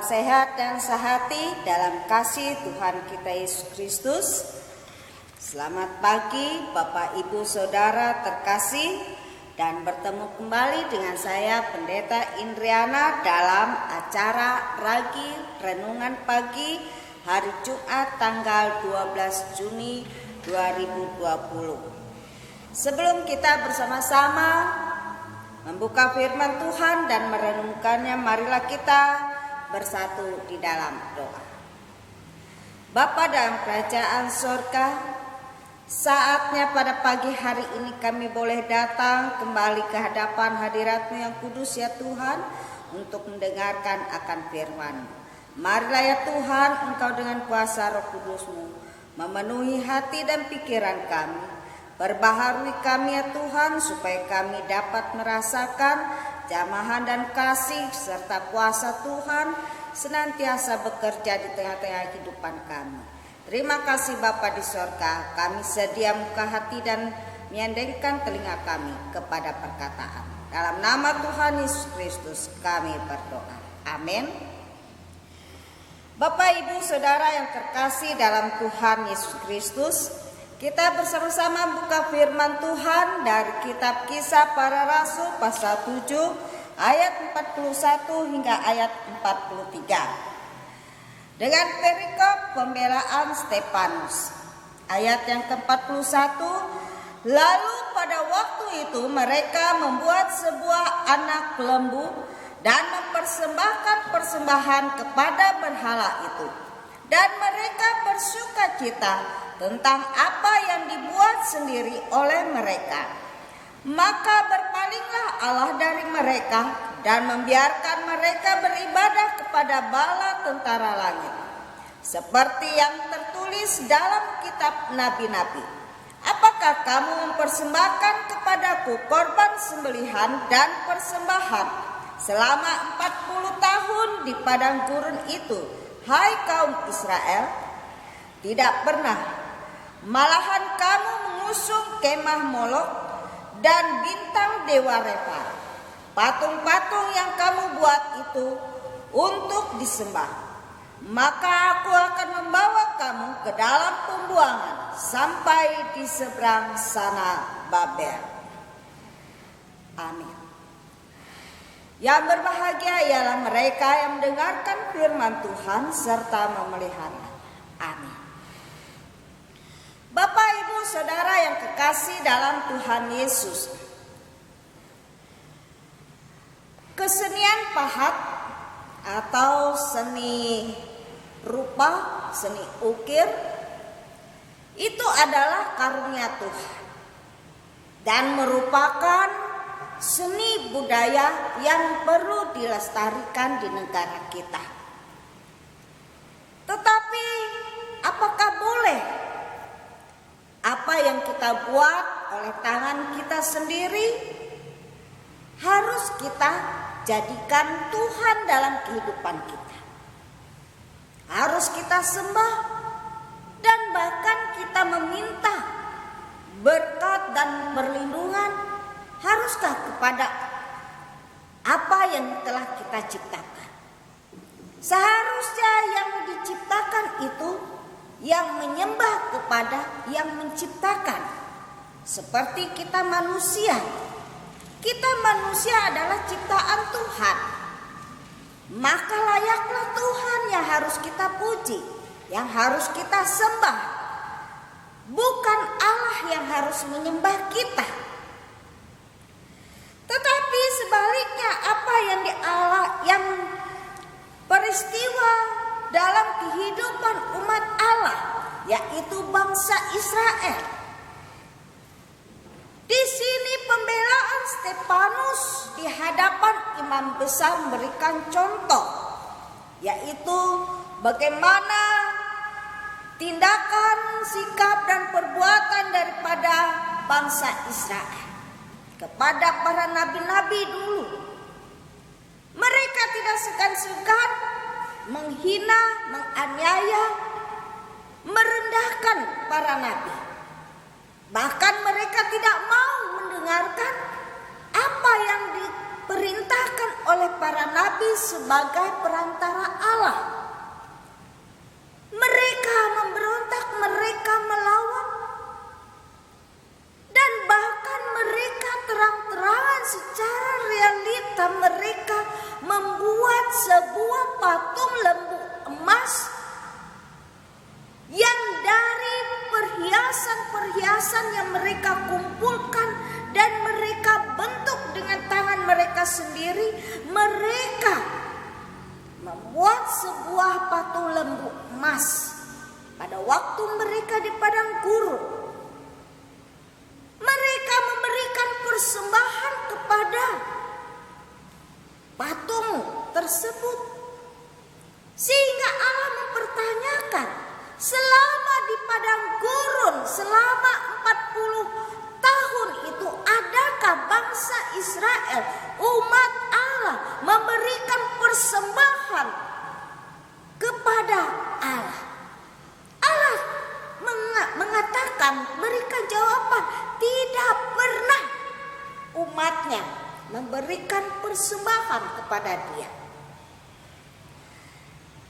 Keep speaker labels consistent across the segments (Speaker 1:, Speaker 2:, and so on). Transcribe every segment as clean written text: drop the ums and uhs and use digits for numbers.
Speaker 1: sehat dan sehati dalam kasih Tuhan kita Yesus Kristus. Selamat pagi Bapak Ibu Saudara terkasih, dan bertemu kembali dengan saya Pendeta Indriana dalam acara Ragi Renungan Pagi hari Jumat tanggal 12 Juni 2020. Sebelum kita bersama-sama membuka firman Tuhan dan merenungkannya, marilah kita bersatu di dalam doa. Bapa dalam kerajaan surga, saatnya pada pagi hari ini kami boleh datang kembali ke hadapan hadirat-Mu yang kudus ya Tuhan, untuk mendengarkan akan firman-Mu. Marilah ya Tuhan, Engkau dengan kuasa Roh Kudus-Mu memenuhi hati dan pikiran kami. Perbaharui kami ya Tuhan, supaya kami dapat merasakan jamahan dan kasih serta kuasa Tuhan senantiasa bekerja di tengah-tengah kehidupan kami. Terima kasih Bapa di sorga, kami sedia buka hati dan menyandengkan telinga kami kepada perkataan. Dalam nama Tuhan Yesus Kristus kami berdoa. Amin. Bapak Ibu Saudara yang terkasih dalam Tuhan Yesus Kristus, kita bersama-sama buka firman Tuhan dari kitab Kisah Para Rasul pasal 7 ayat 41 hingga ayat 43. Dengan perikop pembelaan Stefanus. Ayat yang ke-41, lalu pada waktu itu mereka membuat sebuah anak lembu dan mempersembahkan persembahan kepada berhala itu. Dan mereka bersukacita tentang apa yang dibuat sendiri oleh mereka. Maka berpalinglah Allah dari mereka dan membiarkan mereka beribadah kepada bala tentara langit, seperti yang tertulis dalam kitab nabi-nabi. Apakah kamu mempersembahkan kepadaku korban sembelihan dan persembahan selama 40 tahun di padang gurun itu, hai kaum Israel? Tidak pernah. Malahan kamu mengusung kemah Molok dan bintang dewa Refah, patung-patung yang kamu buat itu untuk disembah. Maka aku akan membawa kamu ke dalam pembuangan sampai di seberang sana Babel. Amin. Yang berbahagia ialah mereka yang mendengarkan firman Tuhan serta memelihara. Amin. Bapak Ibu Saudara yang kekasih dalam Tuhan Yesus, kesenian pahat atau seni rupa, seni ukir, itu adalah karunia Tuhan dan merupakan seni budaya yang perlu dilestarikan di negara kita. Tetapi apakah boleh apa yang kita buat oleh tangan kita sendiri harus kita jadikan Tuhan dalam kehidupan kita? Harus kita sembah dan bahkan kita meminta berkat dan perlindungan, haruskah kepada apa yang telah kita ciptakan? Seharusnya yang diciptakan itu yang menyembah kepada yang menciptakan. Seperti kita manusia. Kita manusia adalah ciptaan Tuhan. Maka layaklah Tuhan yang harus kita puji, yang harus kita sembah. Bukan Allah yang harus menyembah kita. Tetapi sebaliknya, apa yang peristiwa dalam kehidupan umat Allah, yaitu bangsa Israel. Di sini pembelaan Stefanus di hadapan imam besar memberikan contoh, yaitu bagaimana tindakan, sikap dan perbuatan daripada bangsa Israel kepada para nabi-nabi dulu. Mereka tidak segan-segan menghina, menganiaya, merendahkan para nabi. Bahkan mereka tidak mau mendengarkan apa yang diperintahkan oleh para nabi sebagai perantara Allah. Mereka memberontak, mereka melawan, dan bahkan mereka terang-terangan secara realita mereka membuat sebuah patung lembu emas yang dari perhiasan-perhiasan yang mereka kumpulkan dan mereka bentuk dengan tangan mereka sendiri, mereka membuat sebuah patung lembu emas pada waktu mereka di padang gurun. Mereka memberikan persembahan kepada patung tersebut, sehingga Allah mempertanyakan, selama di padang gurun selama 40 tahun itu, adakah bangsa Israel, umat Allah, memberikan persembahan kepada Allah? Allah mengatakan, berikan jawaban, tidak pernah umatnya memberikan persembahan kepada Dia.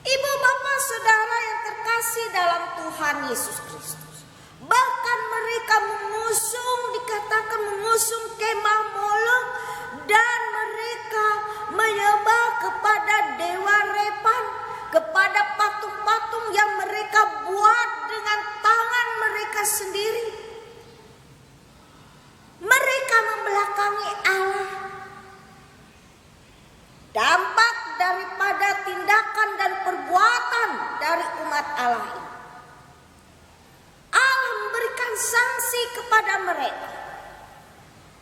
Speaker 1: Ibu, bapak, saudara yang terkasih dalam Tuhan Yesus Kristus, bahkan mereka dikatakan mengusung kemah Molok, dan mereka menyembah kepada dewa Repan, kepada patung-patung yang mereka buat dengan tangan mereka sendiri. Mereka membelakangi Allah. Dampak daripada tindakan dan perbuatan dari umat Allah ini, Allah memberikan sanksi kepada mereka.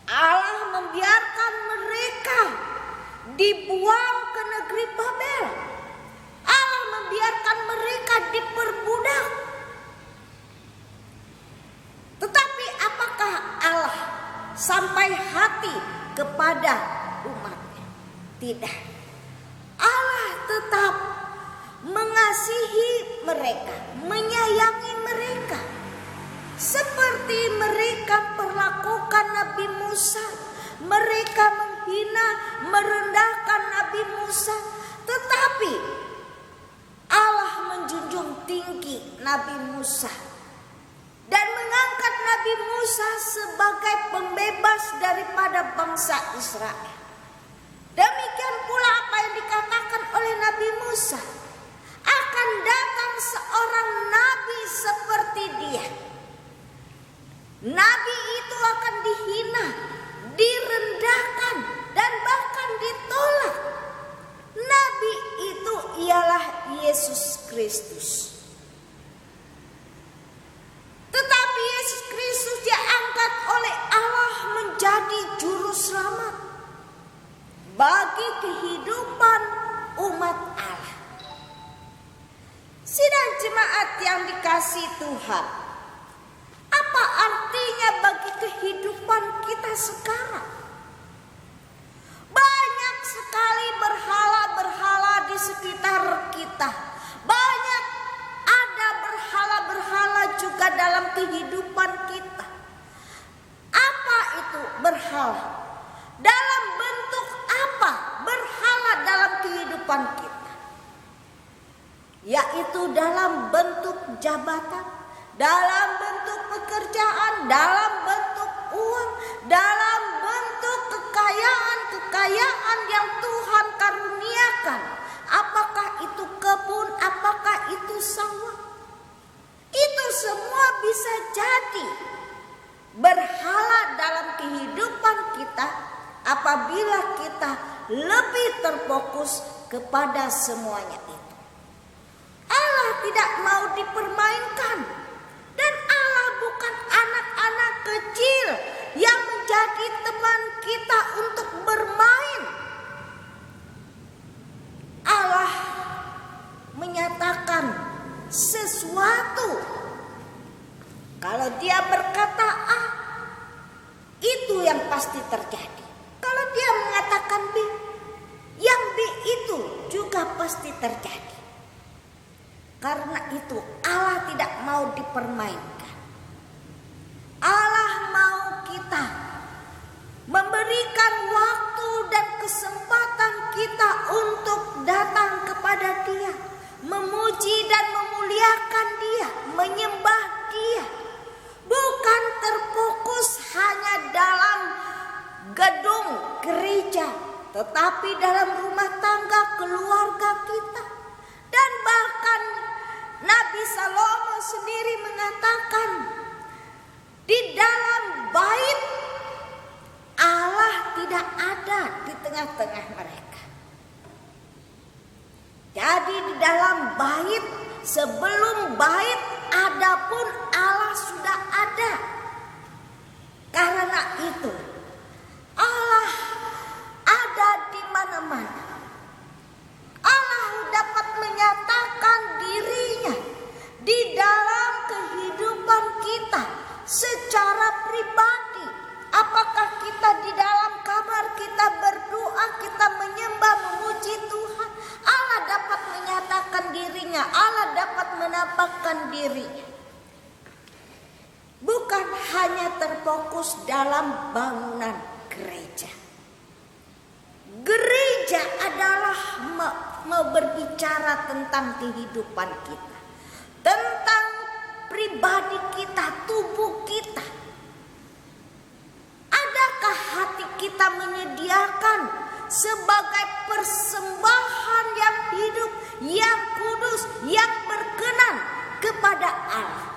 Speaker 1: Allah membiarkan mereka dibuang ke negeri Babel. Allah membiarkan mereka diperbudak. Tetapi apakah Allah sampai hati kepada umatnya? Tidak. Allah tetap mengasihi mereka, menyayangi mereka, seperti mereka perlakukan Nabi Musa. Mereka menghina, merendahkan Nabi Musa, tetapi Allah menjunjung tinggi Nabi Musa dan mengangkat Nabi Musa sebagai pembebas daripada bangsa Israel. Demikian pula apa yang dikatakan oleh Nabi Musa, akan datang seorang nabi seperti dia. Nabi itu akan dihina, direndahkan, dan bahkan ditolak. Nabi itu ialah Yesus Kristus. Tetapi Yesus Kristus diangkat oleh Allah menjadi juru selamat bagi kehidupan umat Allah. Sidang jemaat yang dikasihi Tuhan, apa artinya bagi kehidupan kita sekarang? Banyak sekali berhala-berhala di sekitar kita. Banyak ada berhala-berhala juga dalam kehidupan kita. Apa itu berhala? Dalam bentuk apa berhala dalam kehidupan kita? Yaitu dalam bentuk jabatan, dalam bentuk pekerjaan, dalam bentuk uang, dalam bentuk kekayaan yang Tuhan karuniakan. Apakah itu kebun, apakah itu sawah? Itu semua bisa jadi berhala dalam kehidupan kita apabila kita lebih terfokus kepada semuanya itu. Allah tidak mau dipermainkan, dan Allah bukan anak-anak kecil yang menjadi teman kita untuk bermain. Allah menyatakan sesuatu. Kalau Dia berkata A, itu yang pasti terjadi. Kalau Dia mengatakan B, yang B itu juga pasti terjadi. Karena itu Allah tidak mau dipermainkan. Allah mau kita memberikan waktu dan dan memuliakan Dia, menyembah Dia. Bukan terfokus hanya dalam gedung gereja, tetapi dalam rumah tangga keluarga kita. Dan bahkan Nabi Salomo sendiri mengatakan, di dalam bait Allah tidak ada di tengah-tengah mereka. Jadi di dalam bait, sebelum bait adapun Allah sudah ada. Karena itu Allah ada di mana-mana. Allah dapat menyatakan dirinya di dalam kehidupan kita secara pribadi. Apakah kita di dalam kamar kita berdoa, kita menyembah, memuji Tuhan, Allah dapat menyatakan dirinya, Allah dapat menampakkan dirinya. Bukan hanya terfokus dalam bangunan gereja. Gereja adalah berbicara tentang kehidupan kita, tentang pribadi kita, tubuh kita. Adakah hati kita menyediakan sebagai persembahan yang hidup, yang kudus, yang berkenan kepada Allah?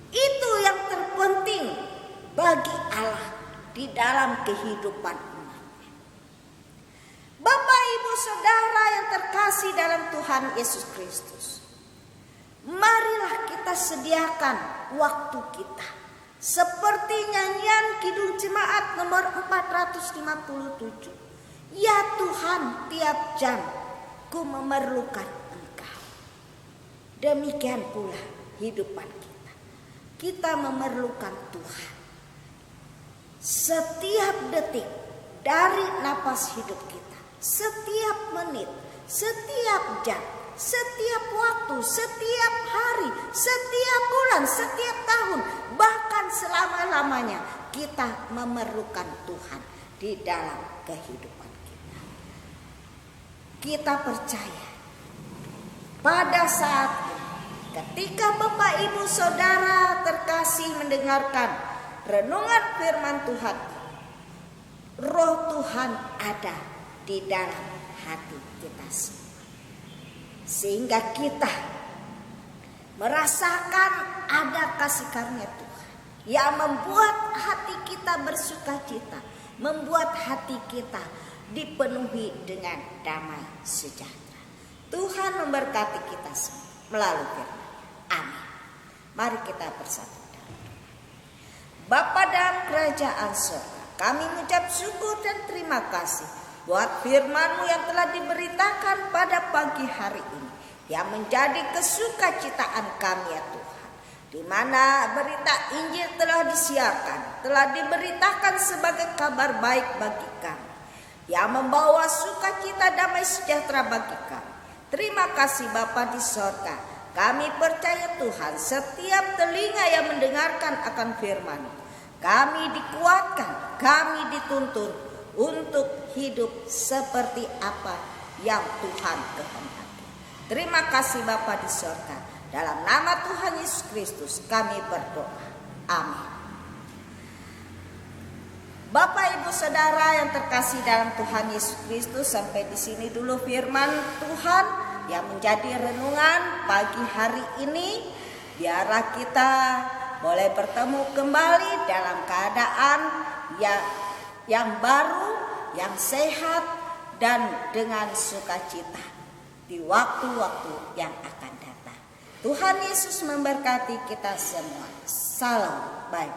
Speaker 1: Itu yang terpenting bagi Allah di dalam kehidupan umat. Bapak, Ibu, Saudara yang terkasih dalam Tuhan Yesus Kristus, marilah kita sediakan waktu kita. Seperti nyanyian Kidung Jemaat nomor 457. Ya Tuhan, tiap jam ku memerlukan Engkau. Demikian pula hidupan kita. Kita memerlukan Tuhan. Setiap detik dari napas hidup kita, setiap menit, setiap jam, setiap waktu, setiap hari, setiap bulan, setiap tahun, bahkan selama-lamanya kita memerlukan Tuhan di dalam kehidupan kita. Kita percaya pada saat ketika Bapak, Ibu, Saudara terkasih mendengarkan renungan firman Tuhan, Roh Tuhan ada di dalam hati kita semua. Sehingga kita merasakan ada kasih karunia Tuhan yang membuat hati kita bersukacita, membuat hati kita dipenuhi dengan damai sejahtera. Tuhan memberkati kita semua melalui firman. Amin. Mari kita bersatu. Bapa dalam kerajaan surga, kami mengucap syukur dan terima kasih buat firman-Mu yang telah diberitakan pada pagi hari ini, yang menjadi kesukacitaan kami ya Tuhan, di mana berita Injil telah disiarkan, telah diberitakan sebagai kabar baik bagi kami, yang membawa sukacita damai sejahtera bagi kami. Terima kasih Bapa di sorga. Kami percaya Tuhan, setiap telinga yang mendengarkan akan firman, kami dikuatkan, kami dituntun untuk hidup seperti apa yang Tuhan kehendaki. Terima kasih Bapa di sorga. Dalam nama Tuhan Yesus Kristus kami berdoa. Amin. Bapak, Ibu, Saudara yang terkasih dalam Tuhan Yesus Kristus, sampai di sini dulu firman Tuhan yang menjadi renungan pagi hari ini. Biarlah kita boleh bertemu kembali dalam keadaan yang baru, yang sehat, dan dengan sukacita di waktu-waktu yang akan datang. Tuhan Yesus memberkati kita semua. Salam, bye-bye.